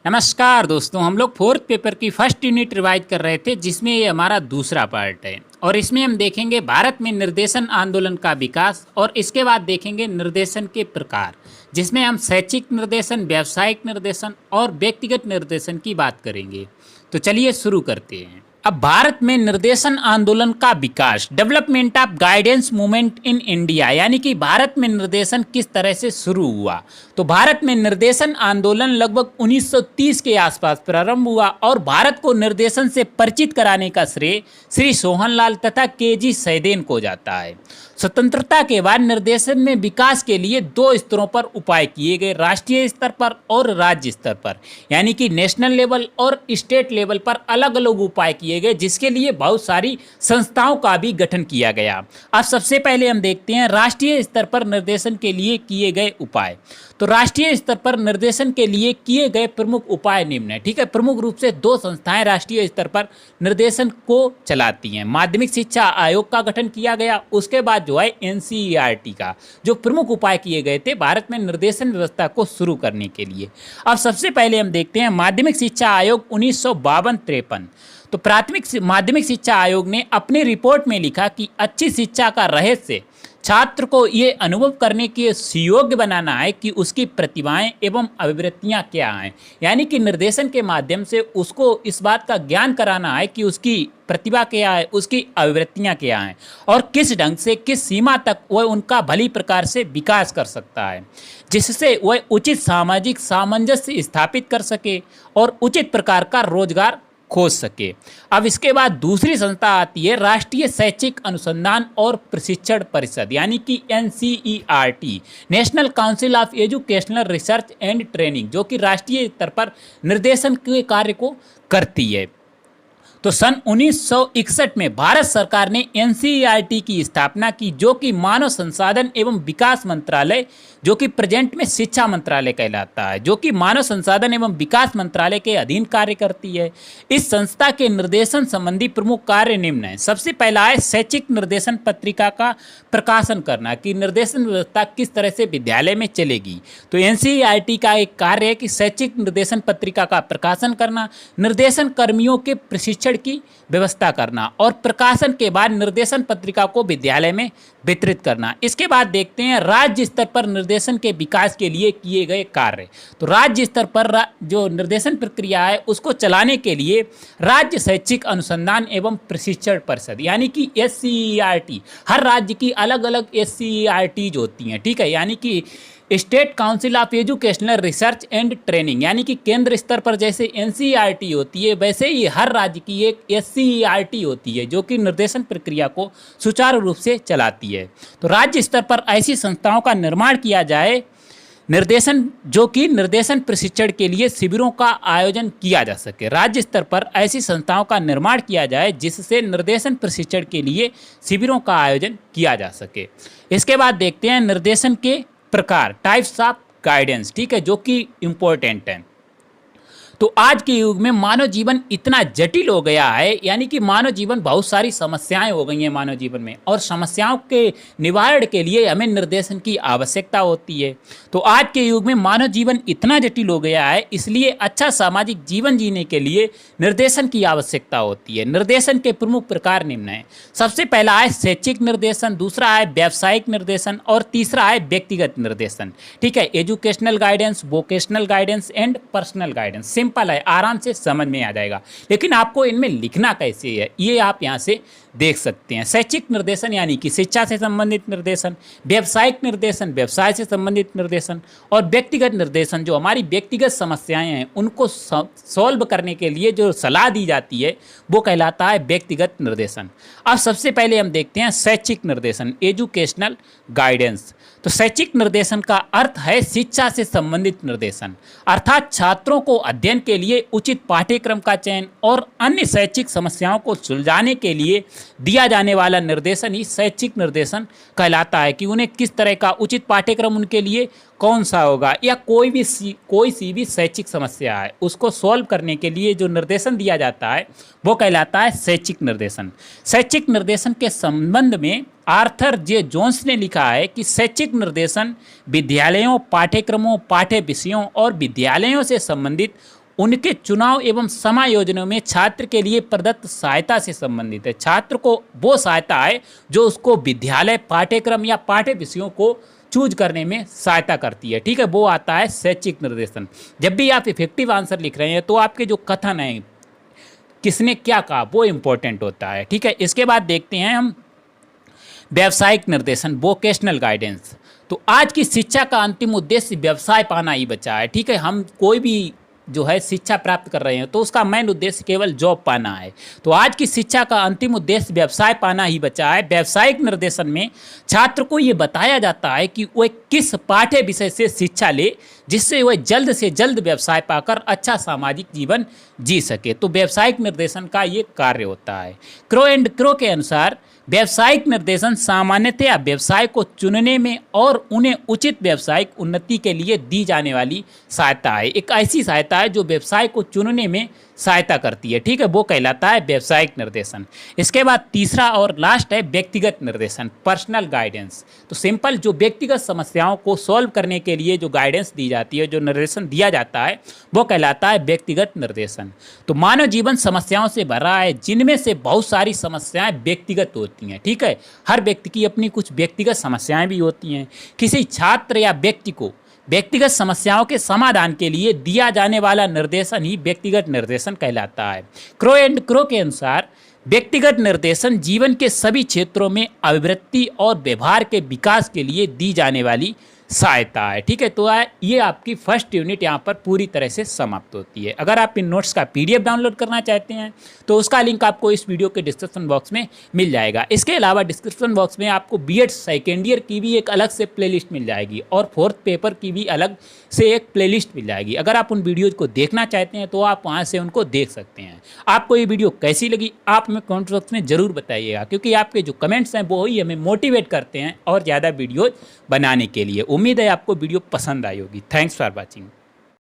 नमस्कार दोस्तों, हम लोग फोर्थ पेपर की फर्स्ट यूनिट रिवाइज कर रहे थे जिसमें ये हमारा दूसरा पार्ट है। और इसमें हम देखेंगे भारत में निर्देशन आंदोलन का विकास और इसके बाद देखेंगे निर्देशन के प्रकार, जिसमें हम शैक्षिक निर्देशन, व्यावसायिक निर्देशन और व्यक्तिगत निर्देशन की बात करेंगे। तो चलिए शुरू करते हैं। अब भारत में निर्देशन आंदोलन का विकास, development of guidance movement in India, यानी कि भारत में निर्देशन किस तरह से शुरू हुआ। तो भारत में निर्देशन आंदोलन लगभग 1930 के आसपास प्रारंभ हुआ और भारत को निर्देशन से परिचित कराने का श्रेय श्री सोहनलाल तथा के.जी. सैदेन को जाता है। स्वतंत्रता के बाद निर्देशन में विकास के लिए दो स्तरों पर उपाय किए गए, राष्ट्रीय स्तर पर और राज्य स्तर पर, यानी कि नेशनल लेवल और स्टेट लेवल पर अलग अलग उपाय किए गए, जिसके लिए बहुत सारी संस्थाओं का भी गठन किया गया। अब सबसे पहले हम देखते हैं राष्ट्रीय स्तर पर निर्देशन के लिए किए गए उपाय। तो राष्ट्रीय स्तर पर निर्देशन के लिए किए गए प्रमुख उपाय निम्न है। ठीक है, प्रमुख रूप से दो संस्थाएं राष्ट्रीय स्तर पर निर्देशन को चलाती हैं। माध्यमिक शिक्षा आयोग का गठन किया गया, उसके बाद जो है एनसीईआरटी का, जो प्रमुख उपाय किए गए थे भारत में निर्देशन व्यवस्था को शुरू करने के लिए। अब सबसे पहले हम देखते हैं माध्यमिक शिक्षा आयोग 1952-53। तो माध्यमिक शिक्षा आयोग ने अपनी रिपोर्ट में लिखा कि अच्छी शिक्षा का रहस्य छात्र को ये अनुभव करने के सुयोग्य बनाना है कि उसकी प्रतिभाएं एवं अभिवृत्तियां क्या हैं, यानी कि निर्देशन के माध्यम से उसको इस बात का ज्ञान कराना है कि उसकी प्रतिभा क्या है, उसकी अभिवृत्तियां क्या हैं और किस ढंग से, किस सीमा तक वह उनका भली प्रकार से विकास कर सकता है, जिससे वह उचित सामाजिक सामंजस्य स्थापित कर सके और उचित प्रकार का रोजगार खोज सके। अब इसके बाद दूसरी संस्था आती है राष्ट्रीय शैक्षिक अनुसंधान और प्रशिक्षण परिषद, यानी कि NCERT, national council of educational research and training, जो कि राष्ट्रीय स्तर पर निर्देशन के कार्य को करती है। तो सन 1961 में भारत सरकार ने एनसीईआरटी की स्थापना की, जो कि मानव संसाधन एवं विकास मंत्रालय, जो कि प्रेजेंट में शिक्षा मंत्रालय कहलाता है, जो कि मानव संसाधन एवं विकास मंत्रालय के अधीन कार्य करती है। इस संस्था के निर्देशन संबंधी प्रमुख कार्य निम्न है। सबसे पहला है शैक्षिक निर्देशन पत्रिका का प्रकाशन करना, कि निर्देशन व्यवस्था किस तरह से विद्यालय में चलेगी। तो एनसीईआरटी का एक कार्य है कि शैक्षिक निर्देशन पत्रिका का प्रकाशन करना, निर्देशन कर्मियों के प्रशिक्षण की व्यवस्था करना और प्रकाशन के बाद निर्देशन पत्रिका को विद्यालय में वितरित करना। इसके बाद देखते हैं राज्य स्तर पर निर्देशन के विकास के लिए किए गए कार्य। तो राज्य स्तर पर जो निर्देशन प्रक्रिया है उसको चलाने के लिए राज्य शैक्षिक अनुसंधान एवं प्रशिक्षण परिषद, यानी कि एससीईआरटी, हर राज्य की अलग अलग एससीईआरटीज होती हैं। ठीक है, यानी कि state council of educational research and training, यानी कि केंद्र स्तर पर जैसे एनसीईआरटी होती है, वैसे ही हर राज्य की एक एससीईआरटी होती है, जो कि निर्देशन प्रक्रिया को सुचारू रूप से चलाती है। तो राज्य स्तर पर ऐसी संस्थाओं का निर्माण किया जाए जो कि निर्देशन प्रशिक्षण के लिए शिविरों का आयोजन किया जा सके। राज्य स्तर पर ऐसी संस्थाओं का निर्माण किया जाए जिससे निर्देशन प्रशिक्षण के लिए शिविरों का आयोजन किया जा सके। इसके बाद देखते हैं निर्देशन के प्रकार, टाइप्स ऑफ गाइडेंस। ठीक है, जो कि इम्पोर्टेंट है। तो आज के युग में मानव जीवन इतना जटिल हो गया है, यानी कि मानव जीवन, बहुत सारी समस्याएं हो गई हैं मानव जीवन में, और समस्याओं के निवारण के लिए हमें निर्देशन की आवश्यकता होती है। तो आज के युग में मानव जीवन इतना जटिल हो गया है, इसलिए अच्छा सामाजिक जीवन जीने के लिए निर्देशन की आवश्यकता होती है। निर्देशन के प्रमुख प्रकार निम्न हैं। सबसे पहला है शैक्षिक निर्देशन, दूसरा है व्यावसायिक निर्देशन और तीसरा है व्यक्तिगत निर्देशन। ठीक है, educational guidance, vocational guidance and personal guidance. Simple है, आराम से समझ में आ जाएगा, लेकिन आपको इनमें लिखना कैसे है ये आप यहाँ से देख सकते हैं। शैक्षिक निर्देशन यानी कि शिक्षा से संबंधित निर्देशन, व्यावसायिक निर्देशन व्यवसाय से संबंधित निर्देशन, और व्यक्तिगत निर्देशन जो हमारी व्यक्तिगत समस्याएं हैं उनको सॉल्व करने के लिए जो सलाह दी जाती है वो कहलाता है व्यक्तिगत निर्देशन। अब सबसे पहले हम देखते हैं शैक्षिक निर्देशन, एजुकेशनल गाइडेंस। तो शैक्षिक निर्देशन का अर्थ है शिक्षा से संबंधित निर्देशन, अर्थात छात्रों को अध्ययन के लिए उचित पाठ्यक्रम का चयन और अन्य शैक्षिक समस्याओं को सुलझाने के लिए दिया जाने वाला निर्देशन ही शैक्षिक निर्देशन कहलाता है। कि उन्हें किस तरह का उचित पाठ्यक्रम उनके लिए कौन सा होगा, या कोई सी भी शैक्षिक समस्या है उसको सॉल्व करने के लिए जो निर्देशन दिया जाता है वो कहलाता है शैक्षिक निर्देशन। शैक्षिक निर्देशन के संबंध में आर्थर जे जोन्स ने लिखा है कि शैक्षिक निर्देशन विद्यालयों, पाठ्यक्रमों, पाठ्य विषयों और विद्यालयों से संबंधित उनके चुनाव एवं समायोजनों में छात्र के लिए प्रदत्त सहायता से संबंधित है। छात्र को वो सहायता है जो उसको विद्यालय पाठ्यक्रम या पाठ्य विषयों को चूज करने में सहायता करती है। ठीक है, वो आता है शैक्षिक निर्देशन। जब भी आप इफेक्टिव आंसर लिख रहे हैं तो आपके जो कथन है, किसने क्या कहा, वो इंपॉर्टेंट होता है। ठीक है, इसके बाद देखते हैं हम व्यावसायिक निर्देशन, वोकेशनल गाइडेंस। तो आज की शिक्षा का अंतिम उद्देश्य व्यवसाय पाना ही बचा है। ठीक है, हम कोई भी जो है शिक्षा प्राप्त कर रहे हैं तो उसका मेन उद्देश्य केवल जॉब पाना है। तो आज की शिक्षा का अंतिम उद्देश्य व्यवसाय पाना ही बचा है। व्यावसायिक निर्देशन में छात्र को ये बताया जाता है कि वह किस पाठ्य विषय से शिक्षा ले जिससे वह जल्द से जल्द व्यवसाय पाकर अच्छा सामाजिक जीवन जी सके। तो व्यावसायिक निर्देशन का ये कार्य होता है। क्रो एंड क्रो के अनुसार व्यावसायिक निर्देशन सामान्यतया व्यवसाय को चुनने में और उन्हें उचित व्यावसायिक उन्नति के लिए दी जाने वाली सहायता है। एक ऐसी सहायता है जो व्यवसाय को चुनने में सहायता करती है। ठीक है, वो कहलाता है व्यावसायिक निर्देशन। इसके बाद तीसरा और लास्ट है व्यक्तिगत निर्देशन, पर्सनल गाइडेंस। तो सिंपल जो व्यक्तिगत समस्याओं को सॉल्व करने के लिए जो गाइडेंस दी जाती है, जो निर्देशन दिया जाता है, वो कहलाता है व्यक्तिगत निर्देशन। तो मानव जीवन समस्याओं से भरा है, जिनमें से बहुत सारी समस्याएं व्यक्तिगत होती हैं। ठीक है, हर व्यक्ति की अपनी कुछ व्यक्तिगत समस्याएं भी होती हैं। किसी छात्र या व्यक्ति को व्यक्तिगत समस्याओं के समाधान के लिए दिया जाने वाला निर्देशन ही व्यक्तिगत निर्देशन कहलाता है। क्रो एंड क्रो के अनुसार व्यक्तिगत निर्देशन जीवन के सभी क्षेत्रों में अभिवृद्धि और व्यवहार के विकास के लिए दी जाने वाली सहायता है। ठीक है, तो ये आपकी फर्स्ट यूनिट यहाँ पर पूरी तरह से समाप्त होती है। अगर आप इन नोट्स का PDF डाउनलोड करना चाहते हैं तो उसका लिंक आपको इस वीडियो के डिस्क्रिप्शन बॉक्स में मिल जाएगा। इसके अलावा डिस्क्रिप्शन बॉक्स में आपको B.Ed सेकेंड ईयर की भी एक अलग से प्लेलिस्ट मिल जाएगी और 4th पेपर की भी अलग से एक प्लेलिस्ट मिल जाएगी। अगर आप उन वीडियोज़ को देखना चाहते हैं तो आप वहाँ से उनको देख सकते हैं। आपको ये वीडियो कैसी लगी आप हमें कमेंट बॉक्स में ज़रूर बताइएगा, क्योंकि आपके जो कमेंट्स हैं वो ही हमें मोटिवेट करते हैं और ज़्यादा वीडियो बनाने के लिए। उम्मीद है आपको वीडियो पसंद आई होगी। Thanks for watching.